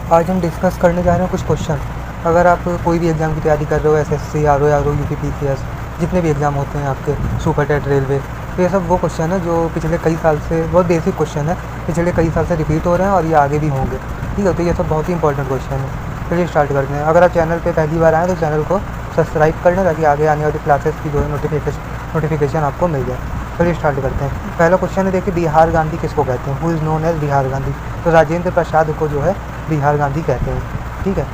आज हम डिस्कस करने जा रहे हैं कुछ क्वेश्चन। अगर आप कोई भी एग्ज़ाम की तैयारी कर रहे हो, एसएससी, आरओ, यूपीपीसीएस, जितने भी एग्ज़ाम होते हैं आपके, सुपर टेट, रेलवे, तो ये सब वो क्वेश्चन है जो पिछले कई साल से, बहुत बेसिक क्वेश्चन है, पिछले कई साल से रिपीट हो रहे हैं और ये आगे भी होंगे। ठीक है, तो ये सब बहुत ही इंपॉर्टेंट क्वेश्चन है। चलिए स्टार्ट करते हैं। अगर आप चैनल पर पहली बार आएँ तो चैनल को सब्सक्राइब कर लें ताकि आगे आने वाली क्लासेस की जो है नोटिफिकेशन आपको मिल जाए। चलिए स्टार्ट करते हैं। पहला क्वेश्चन है, देखिए, बिहार गांधी किसको कहते हैं? Who is known as Bihar Gandhi? तो राजेंद्र प्रसाद को जो है बिहार गांधी कहते हैं। ठीक है,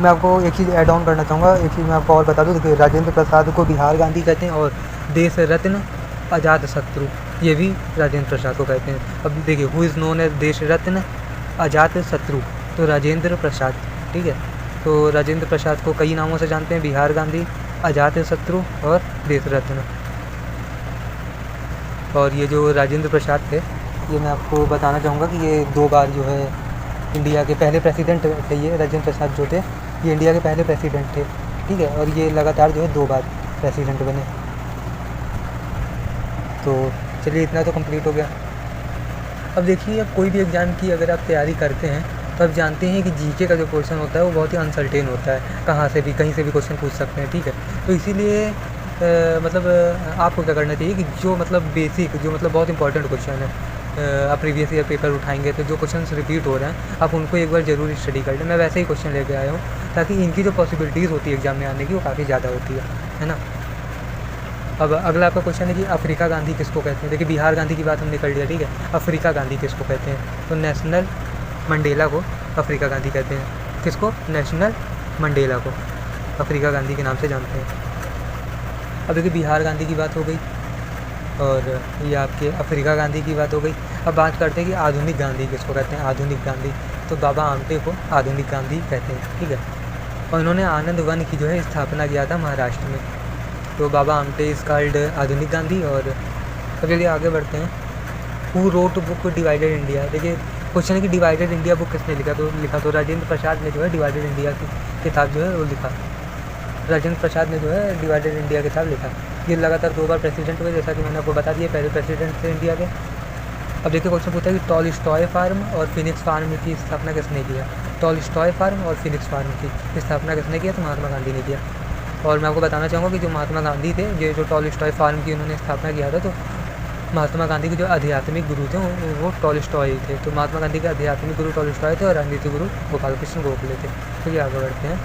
मैं आपको एक चीज़ ऐड ऑन करना चाहूँगा, एक चीज़ मैं आपको और बता दूँ। देखिए, राजेंद्र प्रसाद को बिहार गांधी कहते हैं और देश रत्न अजात शत्रु ये भी राजेंद्र प्रसाद को कहते हैं। अब देखिए, हु इज़ नोन एज देश रत्न अजात शत्रु, तो राजेंद्र प्रसाद। ठीक है, तो राजेंद्र प्रसाद को कई नामों से जानते हैं, बिहार गांधी, अजात शत्रु और देश रत्न। और ये जो राजेंद्र प्रसाद थे, ये मैं आपको बताना चाहूँगा कि ये 2 बार जो है इंडिया के पहले प्रेसिडेंट थे। ये राजेंद्र प्रसाद जो थे, ये इंडिया के पहले प्रेसिडेंट थे। ठीक है, और ये लगातार जो है 2 बार प्रेसिडेंट बने। तो चलिए, इतना तो कंप्लीट हो गया। अब देखिए, अब कोई भी एग्ज़ाम की अगर आप तैयारी करते हैं तो आप जानते हैं कि जीके का जो पोर्शन होता है वो बहुत ही अनसर्टेन होता है, कहाँ से भी कहीं से भी क्वेश्चन पूछ सकते हैं। ठीक है, तो इसीलिए आपको क्या करना चाहिए कि जो मतलब बेसिक, जो मतलब बहुत इंपॉर्टेंट क्वेश्चन है, आप प्रीवियस ईयर पेपर उठाएंगे तो जो क्वेश्चन रिपीट हो रहे हैं आप उनको एक बार ज़रूर स्टडी कर लें। मैं वैसे ही क्वेश्चन लेके आया हूँ ताकि इनकी जो पॉसिबिलिटीज़ होती है एग्जाम में आने की वो काफ़ी ज़्यादा होती है ना। अब अगला आपका क्वेश्चन है कि अफ्रीका गांधी किसको कहते हैं? देखिए, बिहार गांधी की बात हमने कर लिया। ठीक है, अफ्रीका गांधी किसको कहते हैं? तो नेशनल मंडेला को अफ्रीका गांधी कहते हैं। किसको? नेशनल मंडेला को अफ्रीका गांधी के नाम से जानते हैं। अब देखिए, बिहार गांधी की बात हो गई और ये आपके अफ्रीका गांधी की बात हो गई। अब बात करते हैं कि आधुनिक गांधी किसको कहते हैं? आधुनिक गांधी, तो बाबा आमटे को आधुनिक गांधी कहते हैं। ठीक है, और इन्होंने आनंद वन की जो है स्थापना किया था महाराष्ट्र में। तो बाबा आमटे इज कॉल्ड आधुनिक गांधी। और अब चलिए आगे बढ़ते हैं। Who wrote book divided India? देखिए, क्वेश्चन है कि डिवाइडेड इंडिया बुक किसने लिखा? तो राजेंद्र प्रसाद ने जो है डिवाइडेड इंडिया की किताब जो है वो लिखा। राजेंद्र प्रसाद ने जो है डिवाइडेड इंडिया किताब लिखा। ये लगातार 2 बार प्रेसिडेंट हुए, जैसा कि मैंने आपको बता दिया, पहले प्रेसिडेंट थे इंडिया के। अब देखिए, क्वेश्चन पूछा है कि टॉलस्टॉय फार्म और फिनिक्स फार्म की स्थापना किसने किया? टॉलस्टॉय फार्म और फिनिक्स फार्म की स्थापना किसने किया? तो महात्मा गांधी ने किया। और मैं आपको बताना चाहूँगा कि जो महात्मा गांधी थे, ये जो टॉलस्टॉय फार्म की उन्होंने स्थापना किया था, तो महात्मा गांधी के जो आध्यात्मिक गुरु थे वो टॉलस्टॉय थे। तो महात्मा गांधी के आध्यात्मिक गुरु टॉलस्टॉय थे और राजनीतिक गुरु गोपाल कृष्ण गोखले थे। तो ये आगे बढ़ते हैं।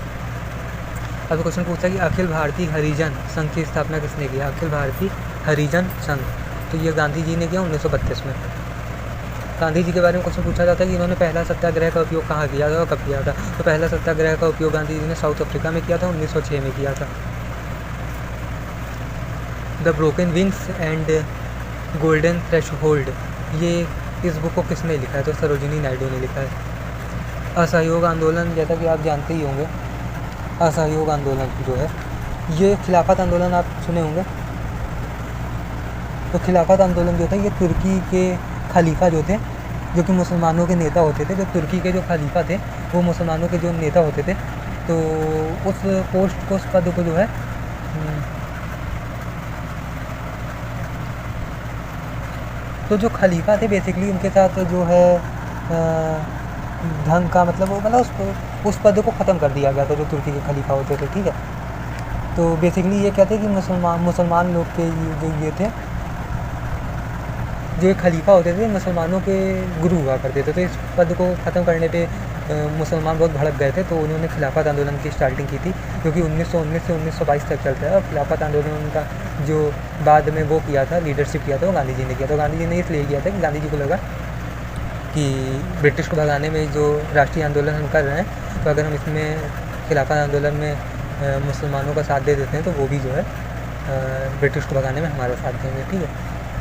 अब क्वेश्चन पूछा कि अखिल भारतीय हरिजन संघ की स्थापना किसने किया? अखिल भारतीय हरिजन संघ, तो ये गांधी जी ने किया 1932 में। गांधी जी के बारे में क्वेश्चन पूछा जाता है कि इन्होंने पहला सत्याग्रह का उपयोग कहाँ किया था और कब किया था? तो पहला सत्याग्रह का उपयोग गांधी जी ने साउथ अफ्रीका में किया था, 1906 में किया था। The broken wings and golden threshold, ये इस बुक को किसने लिखा है? तो सरोजिनी नायडू ने लिखा है। असहयोग आंदोलन, जैसा कि आप जानते ही होंगे, असहयोग आंदोलन जो है ये खिलाफत आंदोलन आप सुने होंगे। तो खिलाफत आंदोलन जो था ये तुर्की के खलीफा जो थे, जो कि मुसलमानों के नेता होते थे, जो तुर्की के जो खलीफा थे वो मुसलमानों के जो नेता होते थे, तो उस पोस्ट को, उस पद को जो है तो जो खलीफा थे बेसिकली उनके साथ जो है ढंग का मतलब वो मतलब उस पद को ख़त्म कर दिया गया था जो तुर्की के खलीफा होते थे। ठीक है, तो बेसिकली ये कहते हैं कि मुसलमान लोग के जो ये थे, जो एक खलीफा होते थे, मुसलमानों के गुरु हुआ करते थे। तो इस पद को ख़त्म करने पे मुसलमान बहुत भड़क गए थे, तो उन्होंने खिलाफत आंदोलन की स्टार्टिंग की थी, जो कि 1919 से 1922 तक चलता है। और खिलाफत आंदोलन का जो बाद में वो किया था, लीडरशिप किया था, वो गांधी जी ने किया। तो गांधी जी ने इसलिए किया था कि गांधी जी को लगा कि ब्रिटिश को भगाने में जो राष्ट्रीय आंदोलन हम कर रहे हैं, तो अगर हम इसमें खिलाफत आंदोलन में मुसलमानों का साथ दे देते हैं तो वो भी जो है ब्रिटिश को भगाने में हमारा साथ देंगे। ठीक है,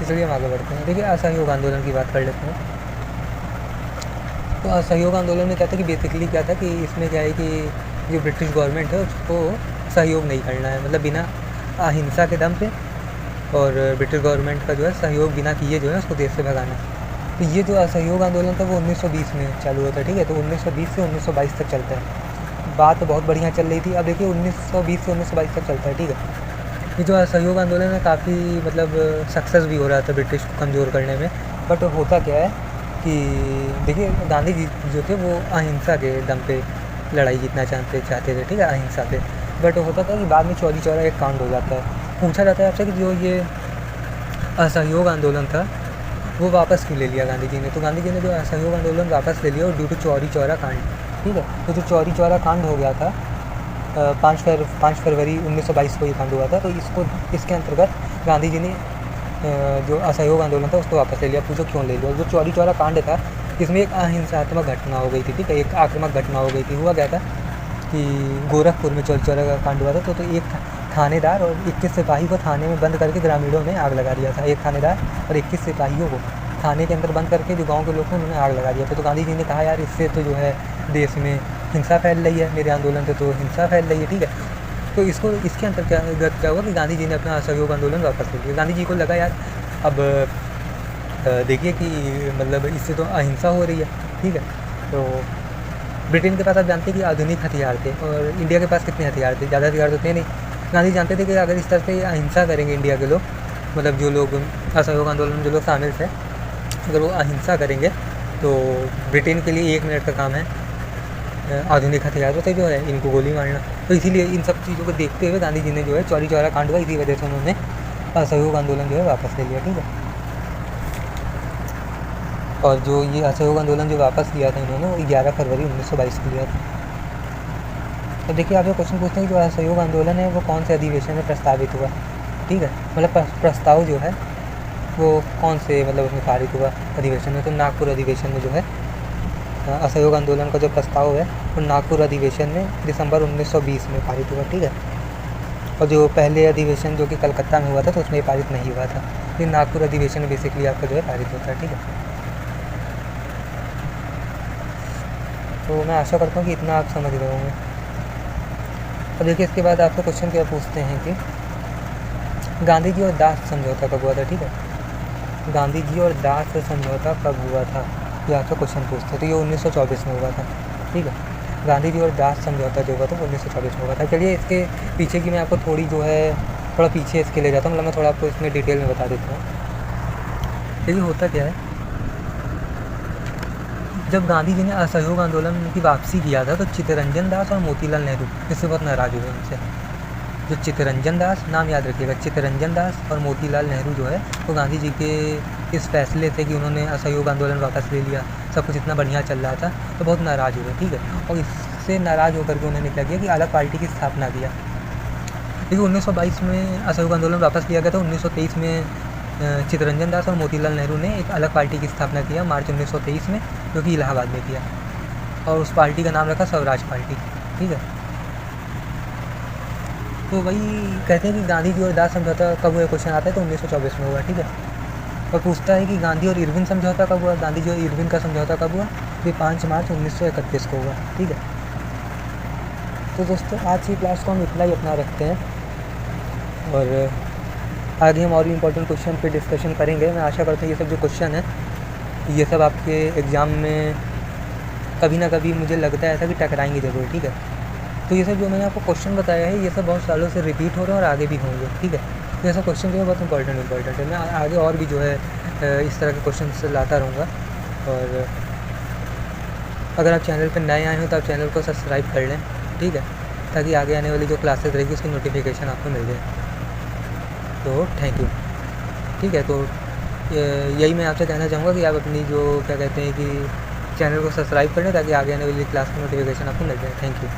इसलिए हम आगे बढ़ते हैं। देखिए, असहयोग आंदोलन की बात कर लेते हैं। तो असहयोग आंदोलन में क्या था कि बेसिकली क्या था कि इसमें क्या है कि जो ब्रिटिश गवर्नमेंट है उसको सहयोग नहीं करना है, मतलब बिना अहिंसा के दम पे, और ब्रिटिश गवर्नमेंट का जो है सहयोग बिना किए जो है उसको देश से भगाना है। तो ये जो असहयोग आंदोलन था वो 1920 में चालू होता है। ठीक है, तो 1920 से 1922 तक चलता है। बात तो बहुत बढ़िया चल रही थी। अब देखिए, 1920 से 1922 तक चलता है। ठीक है, ये जो असहयोग आंदोलन है काफ़ी मतलब सक्सेस भी हो रहा था ब्रिटिश को कमज़ोर करने में। बट होता क्या है कि देखिए गांधी जी जो थे वो अहिंसा के दम पे लड़ाई जीतना चाहते थे, ठीक है, अहिंसा पे। बट होता था कि बाद में चौरी चौरा एक कांड हो जाता है। पूछा जाता है आपसे कि जो ये असहयोग आंदोलन था वो वापस क्यों ले लिया गांधी जी ने। तो गांधी जी ने जो असहयोग आंदोलन वापस ले लिया वो ड्यू टू चौरी चौरा कांड, ठीक है। तो जो चौरी चौरा कांड हो गया था 5 फरवरी 1922 को ये कांड हुआ था। तो इसके अंतर्गत गांधी जी ने जो असहयोग आंदोलन था उसको वापस ले लिया। पूछो क्यों ले लिया। जो चौरी चौरा कांड था इसमें एक अहिंसात्मक घटना हो गई थी, ठीक है, एक आक्रामक घटना हो गई थी। हुआ क्या था कि गोरखपुर में चौरी चौरा का कांड हुआ था। तो एक थानेदार और 21 सिपाही को थाने में बंद करके ग्रामीणों ने आग लगा दिया था। एक थानेदार और 21 सिपाहियों को थाने के अंदर बंद करके जो गांव के लोग थे उन्होंने आग लगा दिया था। तो गांधी जी ने कहा यार इससे तो जो है देश में हिंसा फैल रही है, मेरे आंदोलन से तो हिंसा फैल रही है, ठीक है। तो इसके अंतर्गत क्या हुआ कि गांधी जी ने अपना असहयोग आंदोलन वापस ले लिया। गांधी जी को लगा यार अब देखिए कि मतलब इससे तो अहिंसा हो रही है, ठीक है। तो ब्रिटेन के पास आप जानते हैं कि आधुनिक हथियार थे और इंडिया के पास कितने हथियार थे, ज़्यादा हथियार तो थे नहीं। गांधी जानते थे कि अगर इस तरह से अहिंसा करेंगे इंडिया के लोग, मतलब जो लोग असहयोग आंदोलन में जो लोग शामिल थे, अगर वो अहिंसा करेंगे तो ब्रिटेन के लिए 1 मिनट का काम है आधुनिक हथियारों से जो है इनको गोली मारना। तो इसीलिए इन सब चीज़ों को देखते हुए गांधी जी ने जो है चौरी चौरा कांड हुआ, इसी वजह से उन्होंने असहयोग आंदोलन जो है वापस ले लिया, ठीक है। और जो ये असहयोग आंदोलन जो वापस लिया था इन्होंने वो 11 फरवरी 1922 को लिया था। तो देखिए आप जो क्वेश्चन पूछते हैं कि जो असहयोग आंदोलन है वो कौन से अधिवेशन में प्रस्तावित हुआ, ठीक है, मतलब प्रस्ताव जो है वो कौन से मतलब उसमें पारित हुआ अधिवेशन में। तो नागपुर अधिवेशन में जो है असहयोग आंदोलन का जो प्रस्ताव है वो नागपुर अधिवेशन में दिसंबर 1920 में पारित हुआ, ठीक है। और जो पहले अधिवेशन जो कि कलकत्ता में हुआ था तो उसमें ये पारित नहीं हुआ था। ये नागपुर अधिवेशन बेसिकली आपका जो है पारित होता है, ठीक है। तो मैं आशा करता हूँ कि इतना आप समझ रहे होंगे। और देखिए इसके बाद आपको क्वेश्चन क्या पूछते हैं कि गांधी जी और दास समझौता कब हुआ था, ठीक है। गांधी जी और दास समझौता कब हुआ था ये आपसे क्वेश्चन पूछते हैं। तो ये 1924 में हुआ था, ठीक है। गांधी जी और दास समझौता जो हुआ था वो 1924 में हुआ था। चलिए इसके पीछे की मैं आपको थोड़ा पीछे इसके ले जाता हूँ, मतलब मैं थोड़ा आपको इसमें डिटेल में बता देता हूँ। देखिए होता क्या है, जब गांधी जी ने असहयोग आंदोलन की वापसी किया था तो चित्तरंजन दास और मोतीलाल नेहरू इससे बहुत नाराज़ हुए उनसे। जो चित्तरंजन दास, नाम याद रखिएगा, चित्तरंजन दास और मोतीलाल नेहरू जो है वो गांधी जी के इस फैसले से कि उन्होंने असहयोग आंदोलन वापस ले लिया, सब कुछ इतना बढ़िया चल रहा था, तो बहुत नाराज़ हुए, ठीक है। और इससे नाराज़ होकर के उन्होंने क्या किया कि अलग पार्टी की स्थापना किया। देखिए 1922 में असहयोग आंदोलन वापस लिया गया था। 1923 में चित्तरंजन दास और मोतीलाल नेहरू ने एक अलग पार्टी की स्थापना किया मार्च 1923 में, जो कि इलाहाबाद में किया, और उस पार्टी का नाम रखा स्वराज पार्टी, ठीक है। तो वही कहते हैं कि गांधी जी और दास समझौता कब हुआ, क्वेश्चन आता है तो 1924 में हुआ, ठीक है। और पूछता है कि गांधी और इरविन समझौता कब हुआ। गांधी जी और इरविन का समझौता कब हुआ, ये 5 मार्च 1931 को हुआ, ठीक है। तो दोस्तों आज की क्लास को हम इतना ही अपना रखते हैं और आगे हम और भी इम्पोर्टेंट क्वेश्चन पे डिस्कशन करेंगे। मैं आशा करता हूँ ये सब जो क्वेश्चन है ये सब आपके एग्ज़ाम में कभी ना कभी मुझे लगता है ऐसा कि टकराएंगे ज़रूर, ठीक है। तो ये सब जो मैंने आपको क्वेश्चन बताया है ये सब बहुत सालों से रिपीट हो रहे हैं और आगे भी होंगे, ठीक है। तो ये सब क्वेश्चन जो है बहुत इंपॉर्टेंट है। मैं आगे और भी जो है इस तरह के क्वेश्चन लाता रहूँगा। और अगर आप चैनल पर नए आए हो तो आप चैनल को सब्सक्राइब कर लें, ठीक है, ताकि आगे आने वाली जो क्लासेस रहेगी उसकी नोटिफिकेशन आपको मिल जाए। तो थैंक यू, ठीक है। तो यही मैं आपसे कहना चाहूँगा कि आप अपनी जो क्या कहते हैं कि चैनल को सब्सक्राइब कर लें ताकि आगे आने वाली क्लास की नोटिफिकेशन आपको मिल जाए। Thank you.